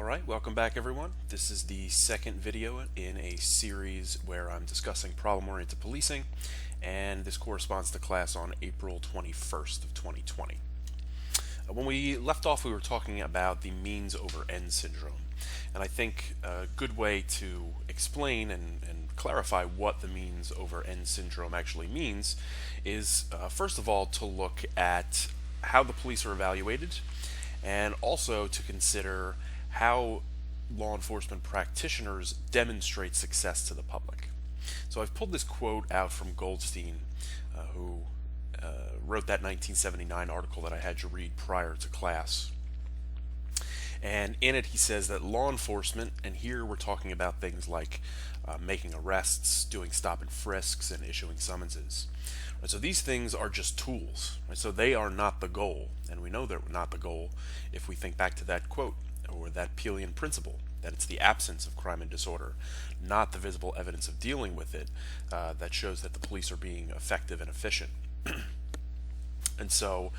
Alright, welcome back everyone. This is the second video in a series where I'm discussing problem-oriented policing, and this corresponds to class on April 21st of 2020. When we left off, we were talking about the means over end syndrome, and I think a good way to explain and clarify what the means over end syndrome actually means is first of all to look at how the police are evaluated, and also to consider how law enforcement practitioners demonstrate success to the public. So I've pulled this quote out from Goldstein, who wrote that 1979 article that I had you read prior to class. And in it he says that law enforcement, and here we're talking about things like making arrests, doing stop and frisks, and issuing summonses. So these things are just tools. So they are not the goal, and we know they're not the goal if we think back to that quote, or that Peelian principle, that it's the absence of crime and disorder, not the visible evidence of dealing with it, that shows that the police are being effective and efficient. And so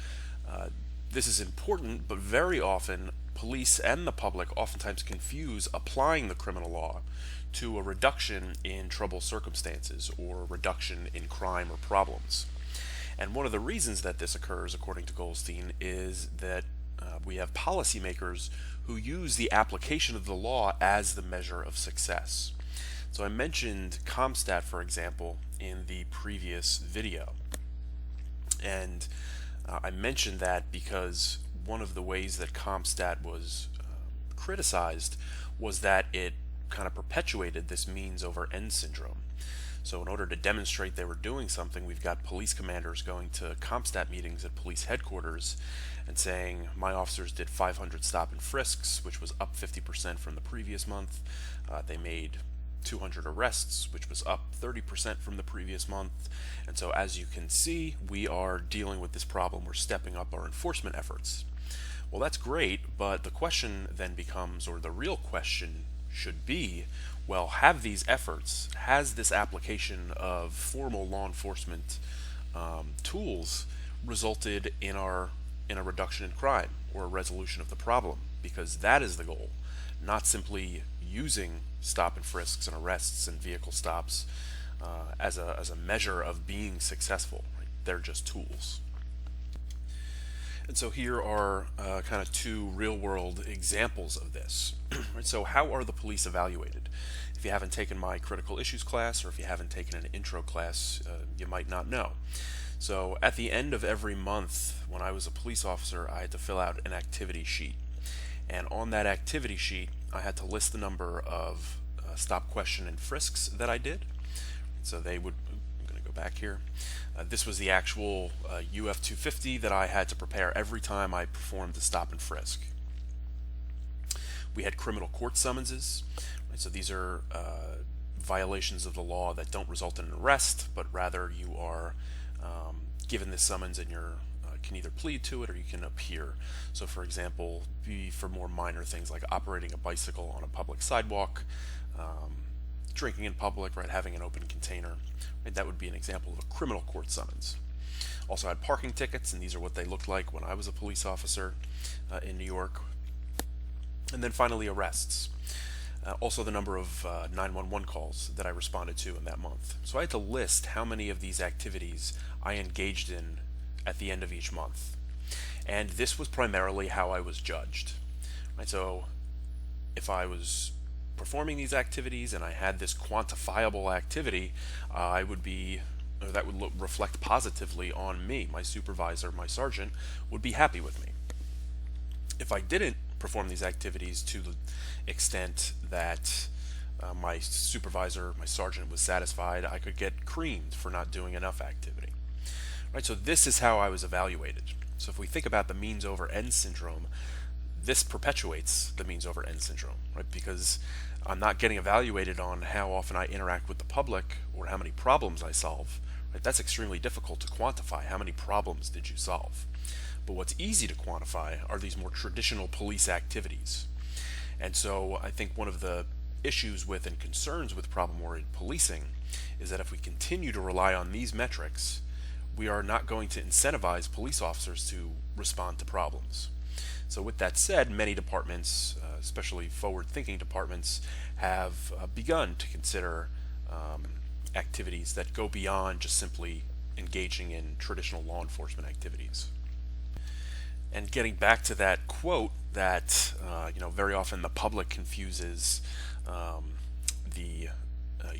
this is important, but very often police and the public oftentimes confuse applying the criminal law to a reduction in trouble circumstances or a reduction in crime or problems. And one of the reasons that this occurs, according to Goldstein, is that we have policymakers who use the application of the law as the measure of success. So I mentioned CompStat, for example, in the previous video. And I mentioned that because one of the ways that CompStat was criticized was that it kind of perpetuated this means over end syndrome. So in order to demonstrate they were doing something, we've got police commanders going to CompStat meetings at police headquarters and saying, my officers did 500 stop and frisks, which was up 50% from the previous month. They made 200 arrests, which was up 30% from the previous month. And so as you can see, we are dealing with this problem. We're stepping up our enforcement efforts. Well, that's great, but the question then becomes, or the real question should be, well, have these efforts, has this application of formal law enforcement tools resulted in a reduction in crime or a resolution of the problem? Because that is the goal, not simply using stop and frisks and arrests and vehicle stops as a measure of being successful. Right? They're just tools. And so here are kind of two real-world examples of this. Right? So how are the police evaluated? If you haven't taken my critical issues class, or if you haven't taken an intro class, you might not know. So at the end of every month, when I was a police officer, I had to fill out an activity sheet. And on that activity sheet, I had to list the number of stop, question, and frisks that I did. So they would, I'm going to go back here. This was the actual UF 250 that I had to prepare every time I performed the stop and frisk. We had criminal court summonses. Right? So these are violations of the law that don't result in an arrest, but rather you are given this summons and you can either plead to it or you can appear. So for example, for more minor things like operating a bicycle on a public sidewalk, drinking in public, right, having an open container, right, that would be an example of a criminal court summons. Also had parking tickets, and these are what they looked like when I was a police officer in New York. And then finally arrests. Also the number of 911 calls that I responded to in that month. So I had to list how many of these activities I engaged in at the end of each month. And this was primarily how I was judged. Right? So if I was performing these activities and I had this quantifiable activity, that would reflect positively on me. My supervisor, my sergeant, would be happy with me. If I didn't perform these activities to the extent that my supervisor, my sergeant, was satisfied, I could get creamed for not doing enough activity. Right, so this is how I was evaluated. So if we think about the means over end syndrome, this perpetuates the means over end syndrome, right? Because I'm not getting evaluated on how often I interact with the public or how many problems I solve. Right? That's extremely difficult to quantify. How many problems did you solve? But what's easy to quantify are these more traditional police activities. And so I think one of the issues with and concerns with problem-oriented policing is that if we continue to rely on these metrics, we are not going to incentivize police officers to respond to problems. So with that said, many departments, especially forward-thinking departments, have begun to consider activities that go beyond just simply engaging in traditional law enforcement activities. And getting back to that quote that very often the public confuses the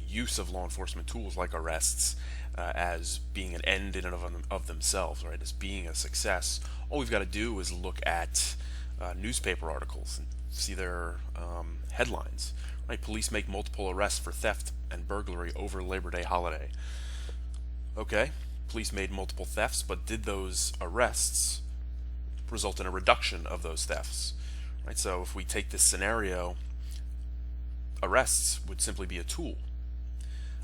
use of law enforcement tools like arrests as being an end in and of themselves, right? As being a success. All we've got to do is look at newspaper articles and see their headlines. Right? Police make multiple arrests for theft and burglary over Labor Day holiday. Okay, police made multiple thefts, but did those arrests result in a reduction of those thefts? Right? So if we take this scenario, arrests would simply be a tool.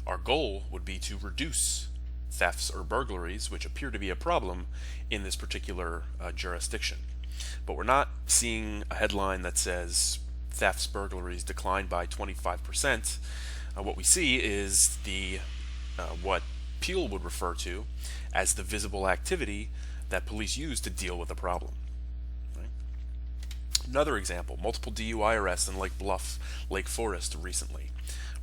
Our goal would be to reduce thefts or burglaries, which appear to be a problem in this particular jurisdiction. But we're not seeing a headline that says thefts, burglaries declined by 25%. What we see is the what Peel would refer to as the visible activity that police use to deal with a problem. Right? Another example, multiple DUI arrests in Lake Bluff, Lake Forest recently.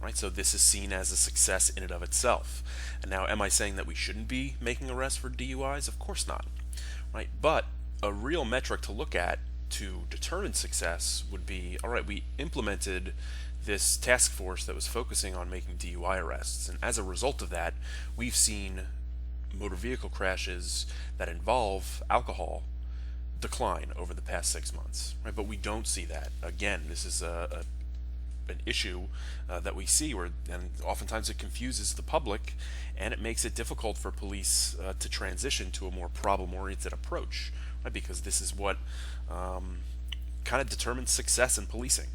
Right? So this is seen as a success in and of itself. And now, am I saying that we shouldn't be making arrests for DUIs? Of course not. Right? But a real metric to look at to determine success would be, all right, we implemented this task force that was focusing on making DUI arrests, and as a result of that, we've seen motor vehicle crashes that involve alcohol decline over the past 6 months. Right? But we don't see that. Again, this is an issue that we see and oftentimes it confuses the public, and it makes it difficult for police to transition to a more problem-oriented approach, right? Because this is what kind of determines success in policing.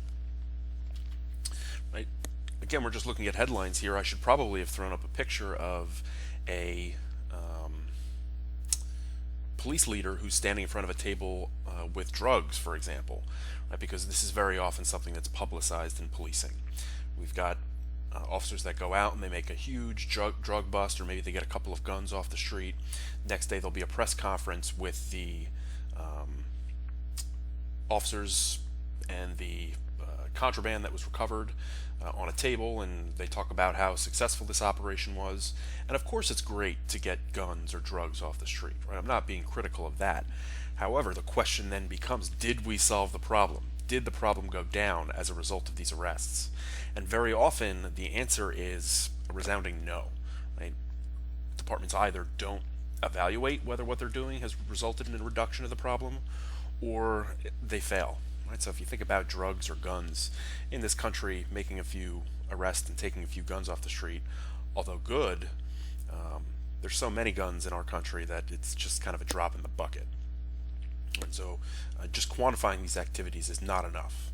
Right? Again, we're just looking at headlines here. I should probably have thrown up a picture of a police leader who's standing in front of a table with drugs, for example, right? Because this is very often something that's publicized in policing. We've got officers that go out and they make a huge drug bust, or maybe they get a couple of guns off the street. Next day there'll be a press conference with the officers and the contraband that was recovered on a table, and they talk about how successful this operation was. And of course it's great to get guns or drugs off the street, right? I'm not being critical of that. However, the question then becomes, did we solve the problem? Did the problem go down as a result of these arrests? And very often the answer is a resounding no. Right? Departments either don't evaluate whether what they're doing has resulted in a reduction of the problem, or they fail. Right? So if you think about drugs or guns in this country, making a few arrests and taking a few guns off the street, although good, there's so many guns in our country that it's just kind of a drop in the bucket. And so just quantifying these activities is not enough.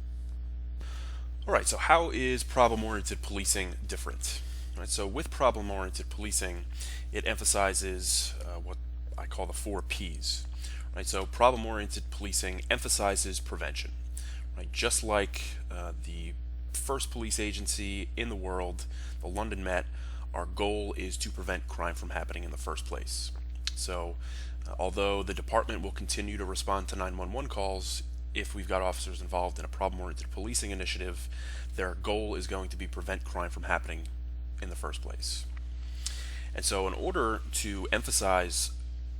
Alright, so how is problem-oriented policing different? Right, so with problem-oriented policing, it emphasizes what I call the 4 Ps. Right, so problem-oriented policing emphasizes prevention. Right, just like the first police agency in the world, the London Met, our goal is to prevent crime from happening in the first place. So although the department will continue to respond to 911 calls, if we've got officers involved in a problem-oriented policing initiative, their goal is going to be prevent crime from happening in the first place. And so in order to emphasize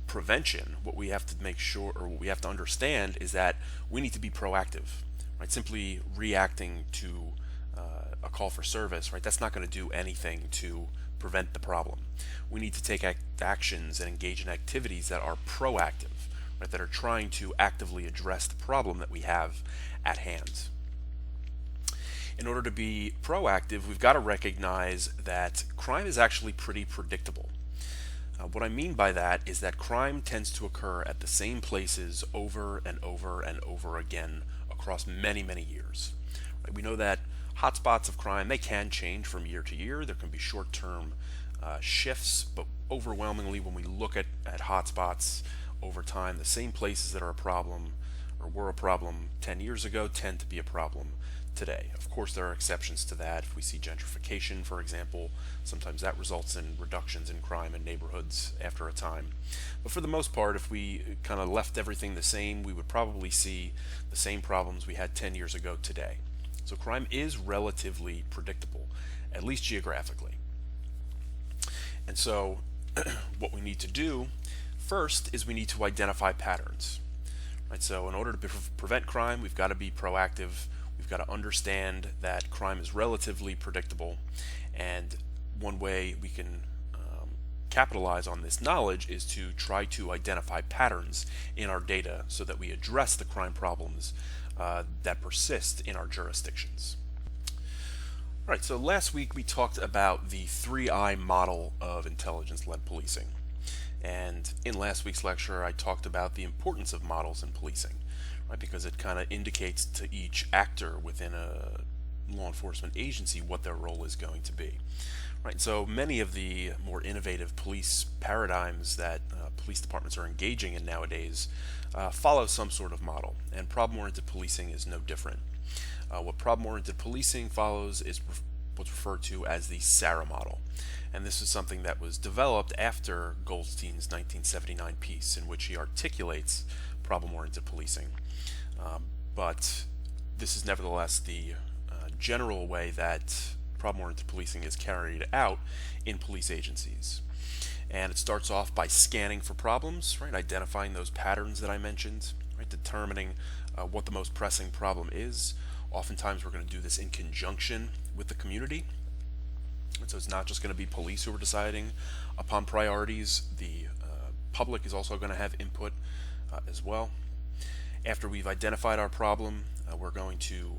prevention, what we have to make sure, or what we have to understand, is that we need to be proactive. Right? Simply reacting to a call for service, right? That's not going to do anything to prevent the problem. We need to take actions and engage in activities that are proactive, right? That are trying to actively address the problem that we have at hand. In order to be proactive, we've got to recognize that crime is actually pretty predictable. What I mean by that is that crime tends to occur at the same places over and over and over again across many, many years. Right? We know that hotspots of crime, they can change from year to year. There can be short-term shifts, but overwhelmingly when we look at hotspots over time, the same places that are a problem or were a problem 10 years ago tend to be a problem today. Of course, there are exceptions to that. If we see gentrification, for example, sometimes that results in reductions in crime in neighborhoods after a time. But for the most part, if we kind of left everything the same, we would probably see the same problems we had 10 years ago today. So crime is relatively predictable, at least geographically. And so what we need to do first is we need to identify patterns. Right? So in order to prevent crime, we've got to be proactive. We've got to understand that crime is relatively predictable, and one way we can capitalize on this knowledge is to try to identify patterns in our data so that we address the crime problems that persist in our jurisdictions. All right, so last week we talked about the 3I model of intelligence-led policing. And in last week's lecture, I talked about the importance of models in policing, right? Because it kind of indicates to each actor within a law enforcement agency what their role is going to be, right? So many of the more innovative police paradigms that police departments are engaging in nowadays follow some sort of model, and problem-oriented policing is no different. What problem-oriented policing follows is what's referred to as the SARA model. And this is something that was developed after Goldstein's 1979 piece, in which he articulates problem-oriented policing. But this is nevertheless the general way that problem-oriented policing is carried out in police agencies. And it starts off by scanning for problems, right? Identifying those patterns that I mentioned, right? Determining what the most pressing problem is. Oftentimes we're going to do this in conjunction with the community. And so it's not just going to be police who are deciding upon priorities. The public is also going to have input as well. After we've identified our problem, we're going to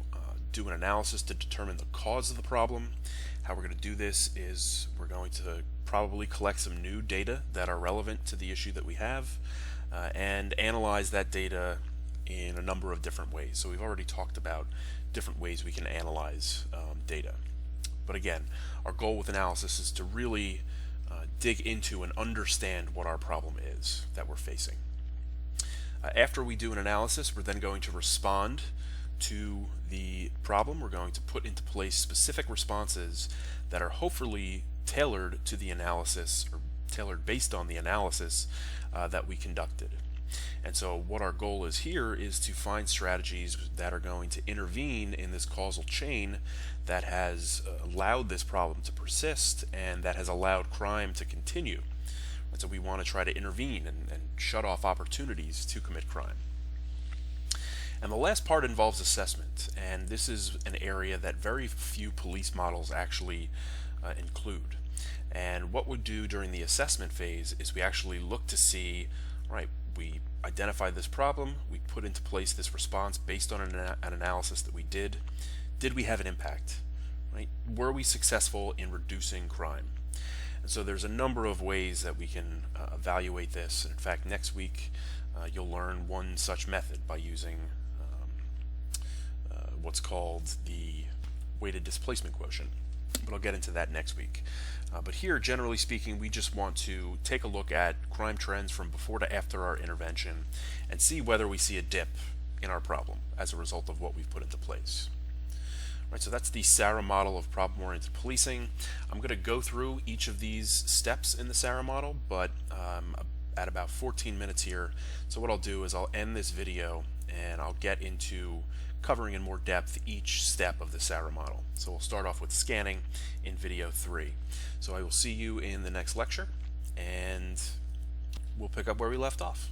do an analysis to determine the cause of the problem. How we're going to do this is we're going to probably collect some new data that are relevant to the issue that we have and analyze that data in a number of different ways. So we've already talked about different ways we can analyze data. But again, our goal with analysis is to really dig into and understand what our problem is that we're facing. After we do an analysis, we're then going to respond to the problem. We're going to put into place specific responses that are hopefully tailored to the analysis, or tailored based on the analysis that we conducted. And so what our goal is here is to find strategies that are going to intervene in this causal chain that has allowed this problem to persist and that has allowed crime to continue. And so we want to try to intervene and shut off opportunities to commit crime. And the last part involves assessment, and this is an area that very few police models actually include. And what we do during the assessment phase is we actually look to see, right, we identify this problem, we put into place this response based on an analysis that we did. Did we have an impact? Right? Were we successful in reducing crime? And so there's a number of ways that we can evaluate this. In fact, next week you'll learn one such method by using what's called the weighted displacement quotient. But I'll get into that next week. But here, generally speaking, we just want to take a look at crime trends from before to after our intervention and see whether we see a dip in our problem as a result of what we've put into place. Right, so that's the SARA model of problem-oriented policing. I'm going to go through each of these steps in the SARA model, but at about 14 minutes here. So what I'll do is I'll end this video and I'll get into covering in more depth each step of the SARA model. So we'll start off with scanning in video 3. So I will see you in the next lecture, and we'll pick up where we left off.